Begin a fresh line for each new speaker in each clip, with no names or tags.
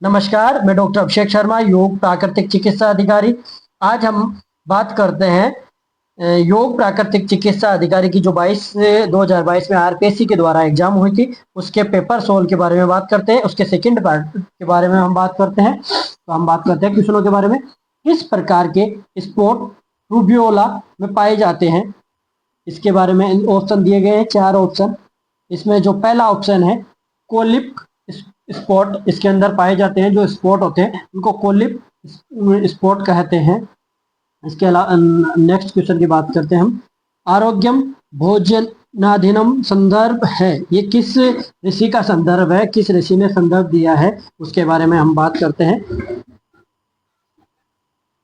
नमस्कार, मैं डॉक्टर अभिषेक शर्मा, योग प्राकृतिक चिकित्सा अधिकारी। आज हम बात करते हैं योग प्राकृतिक चिकित्सा अधिकारी की जो 2022 में आरपीएससी के द्वारा एग्जाम हुई थी, उसके पेपर सोल्व के बारे में बात करते हैं। उसके सेकंड पार्ट के बारे में हम बात करते हैं। तो हम बात करते हैं क्वेश्चनों के बारे में। किस प्रकार के स्पोर्ट रूबियोला में पाए जाते हैं, इसके बारे में ऑप्शन दिए गए हैं, 4 ऑप्शन। इसमें जो पहला ऑप्शन है कोलिप स्पॉट, इसके अंदर पाए जाते हैं। जो स्पॉट होते हैं उनको कोलिप स्पॉट कहते हैं। इसके अलावा नेक्स्ट क्वेश्चन की बात करते हैं हम। आरोग्यम भोजनाधीनम संदर्भ है, ये किस ऋषि का संदर्भ है, किस ऋषि ने संदर्भ दिया है, उसके बारे में हम बात करते हैं।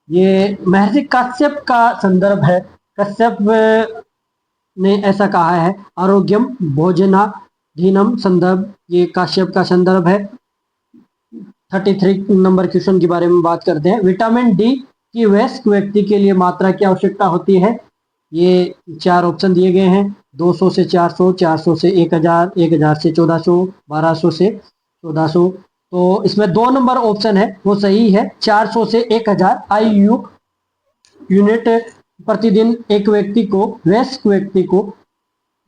ये महर्षि कश्यप का संदर्भ है। कश्यप ने ऐसा कहा है, आरोग्यम भोजनाधीनम संदर्भ, ये काश्यप का संदर्भ है। 33 नंबर क्वेश्चन के बारे में बात करते हैं। विटामिन डी की वयस्क व्यक्ति के लिए मात्रा की आवश्यकता होती है। ये 4 ऑप्शन दिए गए हैं, 200 से 400, 400 से 1000, 1000 से 1400, 1200 से 1400। तो इसमें 2 नंबर ऑप्शन है वो सही है, 400 से 1000 IU यूनिट प्रतिदिन एक व्यक्ति को, वयस्क व्यक्ति को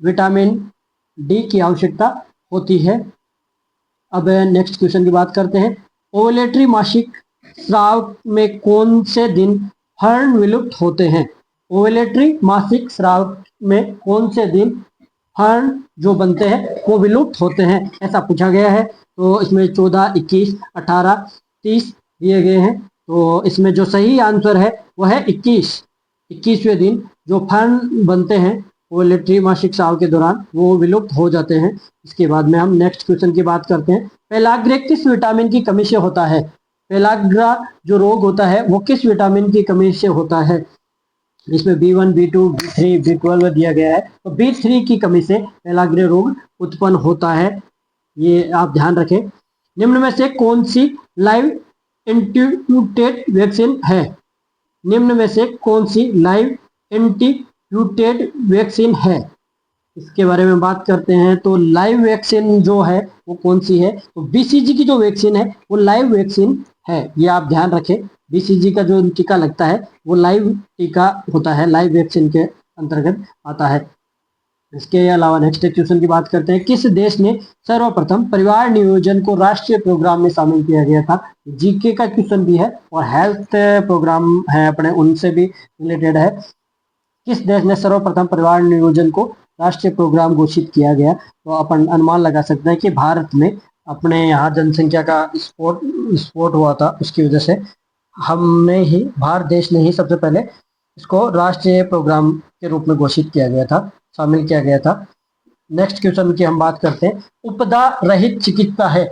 विटामिन डी की आवश्यकता होती है। अब नेक्स्ट क्वेश्चन की बात करते हैं। ओवुलेटरी मासिक स्राव में कौन से दिन हर्ण विलुप्त होते हैं? ओवुलेटरी मासिक स्राव में कौन से दिन हर्ण जो बनते हैं वो विलुप्त होते हैं, ऐसा पूछा गया है। तो इसमें 14, 21, 18, 30 दिए गए हैं। तो इसमें जो सही आंसर है वह है 21वें दिन जो हर्ण बनते हैं ओवुलेटरी मासिक स्राव के दौरान, वो विलुप्त हो जाते हैं। इसके बाद में हम नेक्स्ट क्वेश्चन की बात करते हैं। पेलाग्रे किस विटामिन की कमी से होता है? पेलाग्रा जो रोग होता है वो किस विटामिन की कमी से होता है? इसमें B1, B2, B3, B12 दिया गया है। तो B3 की कमी से पेलाग्रे रोग उत्पन्न होता है, ये आप ध्यान रखें। निम्न में से कौन सी लाइव एंटीट्यूटेड वैक्सीन है? निम्न में से कौन सी लाइव एंटीट्यूटेड वैक्सीन है, इसके बारे में बात करते हैं। तो लाइव वैक्सीन जो है वो कौन सी है? तो BCG की जो वैक्सीन है वो लाइव वैक्सीन है, ये आप ध्यान रखें। BCG का जो टीका लगता है वो लाइव टीका होता है, लाइव वैक्सीन के अंतर्गत आता है। इसके अलावा नेक्स्ट क्वेश्चन की बात करते हैं। किस देश ने सर्वप्रथम परिवार नियोजन को राष्ट्रीय प्रोग्राम में शामिल किया गया था? जीके का क्वेश्चन भी है और हेल्थ प्रोग्राम है अपने, उनसे भी रिलेटेड है। किस देश ने सर्वप्रथम परिवार नियोजन को राष्ट्रीय प्रोग्राम घोषित किया गया? तो अपन अनुमान लगा सकते हैं कि भारत में अपने यहाँ जनसंख्या का स्फोट हुआ था, उसकी वजह से भारत देश ने ही सबसे पहले इसको राष्ट्रीय प्रोग्राम के रूप में घोषित किया गया था, शामिल किया गया था। नेक्स्ट क्वेश्चन की हम बात करते हैं। उपदा रहित चिकित्सा है,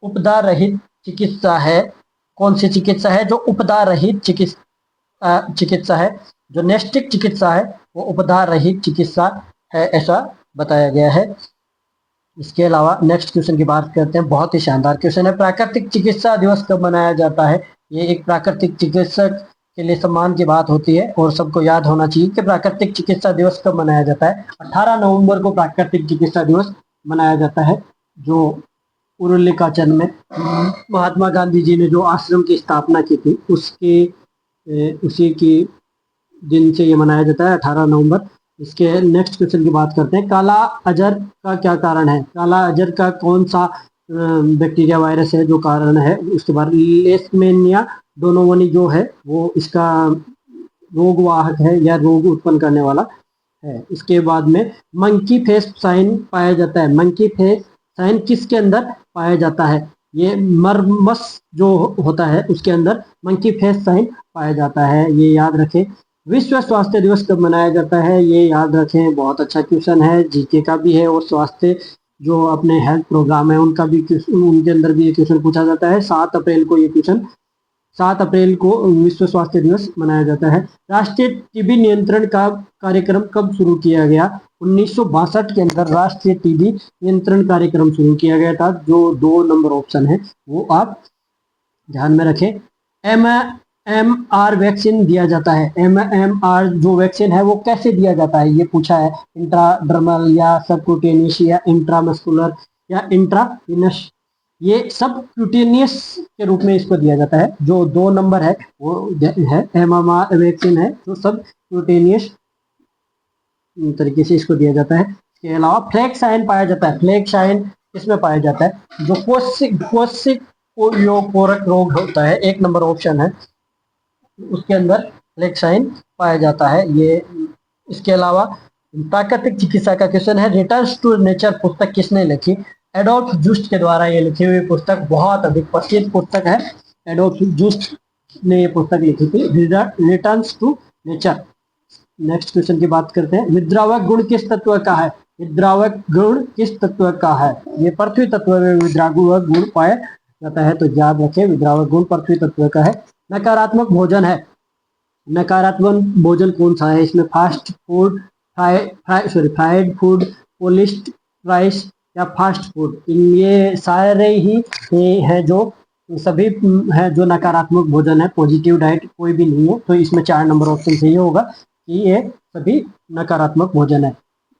उपदा रहित चिकित्सा है, कौन सी चिकित्सा है जो उपदा रहित चिकित्सा है? जो नैस्टिक चिकित्सा है वो उपदा रहित चिकित्सा है, ऐसा बताया गया है। इसके अलावा नेक्स्ट क्वेश्चन की बात करते हैं, बहुत ही शानदार क्वेश्चन है। प्राकृतिक चिकित्सा दिवस कब मनाया जाता है? ये एक प्राकृतिक चिकित्सक के लिए सम्मान की बात होती है और सबको याद होना चाहिए कि प्राकृतिक चिकित्सा दिवस कब मनाया जाता है। 18 नवंबर को प्राकृतिक चिकित्सा दिवस मनाया जाता है, जो उरुलिकाचन में महात्मा गांधी जी ने जो आश्रम की स्थापना की थी उसी की दिन से ये मनाया जाता है, 18 नवंबर। इसके नेक्स्ट क्वेश्चन की बात करते हैं। काला अजर का क्या कारण है? काला अजर का कौन सा बैक्टीरिया वायरस है जो कारण है? उसके बाद लेशमेनिया डोनोवनी जो है वो इसका रोगवाहक है या रोग उत्पन्न करने वाला है। इसके बाद में मंकी फेस साइन पाया जाता है। मंकी फेस साइन किसके अंदर पाया जाता है? ये मरमस जो होता है उसके अंदर मंकी फेस साइन पाया जाता है, ये याद रखें। विश्व स्वास्थ्य दिवस कब मनाया जाता है? ये याद रखें, बहुत अच्छा क्वेश्चन है, जीके का भी है और स्वास्थ्य जो अपने हेल्थ प्रोग्राम है उनका भी उनके अंदर भी ये क्वेश्चन पूछा जाता है। 7 अप्रैल को ये क्वेश्चन, 7 अप्रैल को विश्व स्वास्थ्य दिवस मनाया जाता है। राष्ट्रीय टीबी नियंत्रण का कार्यक्रम कब शुरू किया गया? 1962 के अंदर राष्ट्रीय टीबी नियंत्रण कार्यक्रम शुरू किया गया था। जो 2 नंबर ऑप्शन है वो आप ध्यान में रखें। MMR वैक्सीन दिया जाता है। MMR जो वैक्सीन है वो कैसे दिया जाता है ये पूछा है। इंट्राडर्मल या सबक्यूटेनियस या इंट्रामस्कुलर या इंट्राविनस? ये सब क्यूटेनियस के रूप में इसको दिया जाता है। जो 2 नंबर है वो है एमएमआर वैक्सीन है, जो सब क्यूटेनियस तरीके से इसको दिया जाता है। इसके अलावा फ्लैग साइन पाया जाता है। फ्लैग साइन किसमें पाया जाता है? जो कोशिक रोग होता है, 1 नंबर ऑप्शन है, उसके अंदर फ्लैग साइन पाया जाता है। ये इसके अलावा प्राकृतिक चिकित्सा का क्वेश्चन है, रिटर्न्स टू नेचर पुस्तक किसने लिखी? एडोल्फ जूस्ट के द्वारा ये लिखी हुई पुस्तक बहुत अधिक प्रसिद्ध पुस्तक है। एडोल्फ जूस्ट ने ये पुस्तक लिखी थी, returns to nature. Next question की बात करते हैं, विद्रावक गुण किस तत्व का है? विद्रावक गुण किस तत्व का है? ये पृथ्वी तत्व में विद्रावक गुण पाया जाता है, तो याद रखें विद्रावक गुण पृथ्वी तत्व का है। नकारात्मक भोजन है, नकारात्मक भोजन कौन सा है? इसमें fast food, fried food, polished rice या फास्ट फूड, ये सारे ही हैं जो सभी है जो नकारात्मक भोजन है। पॉजिटिव डाइट कोई भी नहीं है, तो इसमें 4 नंबर ऑप्शन सही होगा कि ये सभी नकारात्मक भोजन है।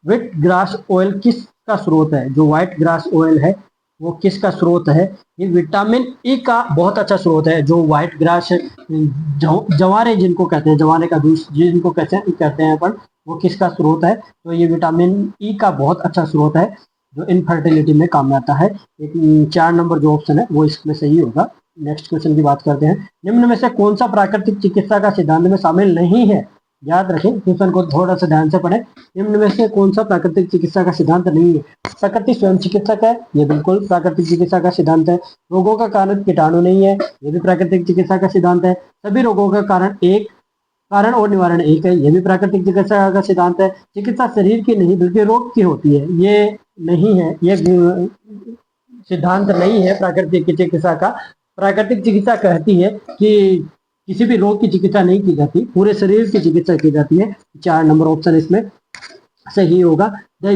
व्हीट ग्रास ऑयल किसका स्रोत है? जो व्हाइट ग्रास ऑयल है वो किसका स्रोत है? ये विटामिन ई का बहुत अच्छा स्रोत है। जो व्हाइट ग्रास जवारे जिनको कहते हैं, जवारे का जूस जिनको कहते हैं अपन, वो किसका स्रोत है? तो ये विटामिन ई का बहुत अच्छा स्रोत है जो इनफर्टिलिटी में काम आता है। एक 4 नंबर जो ऑप्शन है वो इसमें सही होगा। नेक्स्ट क्वेश्चन की बात करते हैं, निम्न में से कौन सा प्राकृतिक चिकित्सा का सिद्धांत में शामिल नहीं है? याद रखें, क्वेश्चन को थोड़ा सा ध्यान से पढ़ें। निम्न में से कौन सा प्राकृतिक चिकित्सा का सिद्धांत नहीं है? प्रकृति स्वयं चिकित्सक है, ये बिल्कुल प्राकृतिक चिकित्सा का सिद्धांत है। रोगों का कारण कीटाणु नहीं है, ये भी प्राकृतिक चिकित्सा का सिद्धांत है। सभी रोगों का कारण और निवारण एक है, ये भी प्राकृतिक चिकित्सा का सिद्धांत है। चिकित्सा शरीर की नहीं बल्कि रोग की होती है, ये नहीं है, ये सिद्धांत नहीं है प्राकृतिक चिकित्सा का। प्राकृतिक चिकित्सा कहती है कि किसी भी रोग की चिकित्सा नहीं की जाती, पूरे शरीर की चिकित्सा की जाती है। 4 नंबर ऑप्शन इसमें सही होगा। The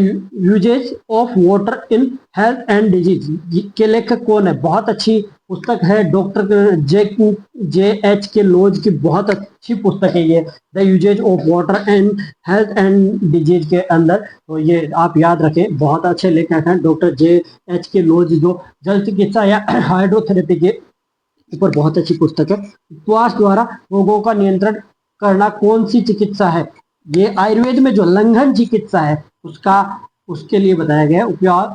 uses of water in health and disease के लेखक कौन है? बहुत अच्छी पुस्तक है, डॉक्टर जे.एच. के लॉज की बहुत अच्छी पुस्तक है ये, the uses of water in health and disease के अंदर। तो ये आप याद रखें, बहुत अच्छे लेखक हैं डॉक्टर जे.एच. के लॉज, जो जल चिकित्सा या हाइड्रोथेरेपी के ऊपर बहुत अच्छी पुस्तक है। उपवास द्वारा रोगों का नियंत्रण करना कौन सी चिकित्सा है? ये आयुर्वेद में जो लंघन चिकित्सा है उसके लिए बताया गया है।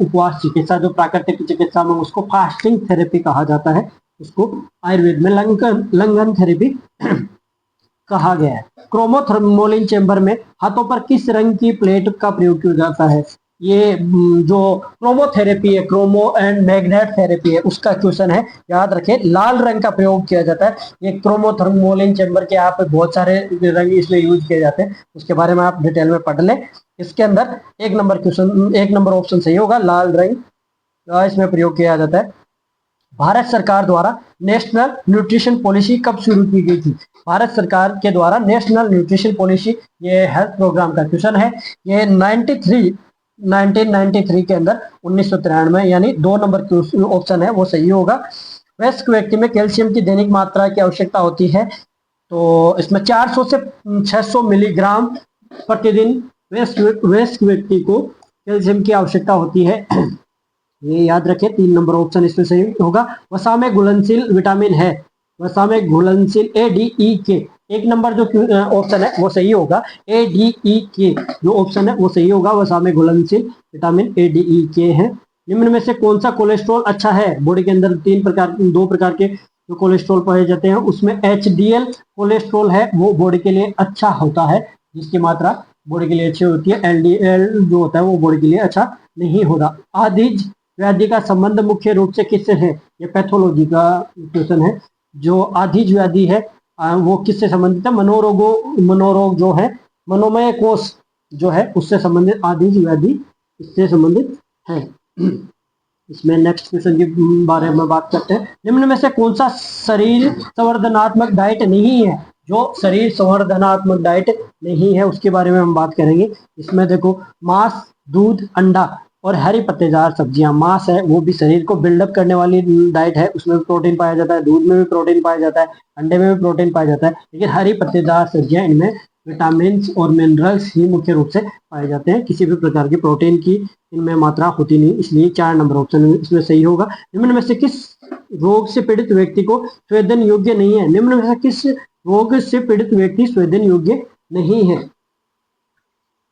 उपवास चिकित्सा जो प्राकृतिक चिकित्सा में उसको फास्टिंग थेरेपी कहा जाता है, उसको आयुर्वेद में लंघन थेरेपी कहा गया है। क्रोमोथर्मोलिन चेंबर में हाथों पर किस रंग की प्लेट का प्रयोग किया जाता है? ये जो क्रोमोथेरेपी है, क्रोमो एंड मैग्नेट थेरेपी है, उसका क्वेश्चन है। याद रखें, लाल रंग का प्रयोग किया जाता है। ये क्रोमोथर्मोलिन चेंबर के आप बहुत सारे रंग इसलिए यूज किए जाते हैं, उसके बारे में आप डिटेल में पढ़ लें। इसके अंदर 1 नंबर ऑप्शन सही होगा, लाल रंग का इसमें प्रयोग किया जाता है। भारत सरकार द्वारा नेशनल न्यूट्रिशन पॉलिसी कब शुरू की गई थी? भारत सरकार के द्वारा नेशनल न्यूट्रिशन पॉलिसी, ये हेल्थ प्रोग्राम का क्वेश्चन है। ये 1993 के अंदर 1993, यानी 2 नंबर ऑप्शन है वो सही होगा। वयस्क व्यक्ति में कैल्शियम की दैनिक मात्रा की आवश्यकता होती है, तो इसमें 400 से 600 मिलीग्राम प्रतिदिन वयस्क व्यक्ति को कैल्शियम की आवश्यकता होती है, ये याद रखें। 3 नंबर ऑप्शन इसमें सही होगा। वसा में घुलनशील विटामिन है, वसा में घुलनशील ADE एक नंबर जो ऑप्शन है वो सही होगा। ADE जो ऑप्शन है वो सही होगा, वसा में घुलनशील विटामिन ADE है। निम्न में से कौन सा कोलेस्ट्रॉल अच्छा है? बॉडी के अंदर 2 प्रकार के जो कोलेस्ट्रॉल पाए जाते हैं, उसमें HDL कोलेस्ट्रॉल है, वो बॉडी के लिए अच्छा होता है, जिसकी मात्रा बॉडी के लिए अच्छी होती है। LDL जो होता है वो बॉडी के लिए अच्छा नहीं होता। आदिज व्याधि का संबंध मुख्य रूप से किससे है? ये पैथोलॉजी का क्वेश्चन है। जो आदिज व्याधि है वो किससे संबंधित है? मनोरोग जो है, मनोमय कोष जो है उससे संबंधित आदिज व्याधि इससे संबंधित है। इसमें नेक्स्ट क्वेश्चन के बारे में बात करते हैं, निम्न में से कौन सा शरीर संवर्धनात्मक डाइट नहीं है? जो शरीर संवर्धनात्मक डाइट नहीं है उसके बारे में हम बात करेंगे। इसमें देखो, मांस, दूध, अंडा और हरी पत्तेदार सब्जियां। मांस है वो भी शरीर को बिल्डअप करने वाली डाइट है, उसमें भी प्रोटीन पाया जाता है, दूध में भी प्रोटीन पाया जाता है, अंडे में भी प्रोटीन पाया जाता है, लेकिन हरी पत्तेदार सब्जियां इनमें विटामिन और मिनरल्स ही मुख्य रूप से पाए जाते हैं, किसी भी प्रकार की प्रोटीन की इनमें मात्रा होती नहीं, इसलिए 4 नंबर ऑप्शन इसमें सही होगा। निम्न में से किस रोग से पीड़ित व्यक्ति को स्वेदन योग्य नहीं है? निम्न में से किस रोग से पीड़ित व्यक्ति स्वेदन योग्य नहीं है?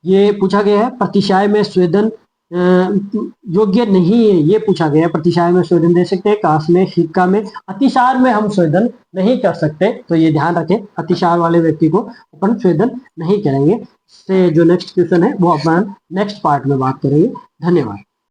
ये पूछा गया है। प्रतिशाय में स्वेदन योग्य नहीं है, ये पूछा गया है। प्रतिशाय में स्वेदन दे सकते हैं, काश में, हिक्का में, अतिसार में हम स्वेदन नहीं कर सकते, तो ये ध्यान रखें, अतिसार वाले व्यक्ति को अपन स्वेदन नहीं करेंगे। इससे जो नेक्स्ट क्वेश्चन है वो अपन नेक्स्ट पार्ट में बात करेंगे। धन्यवाद।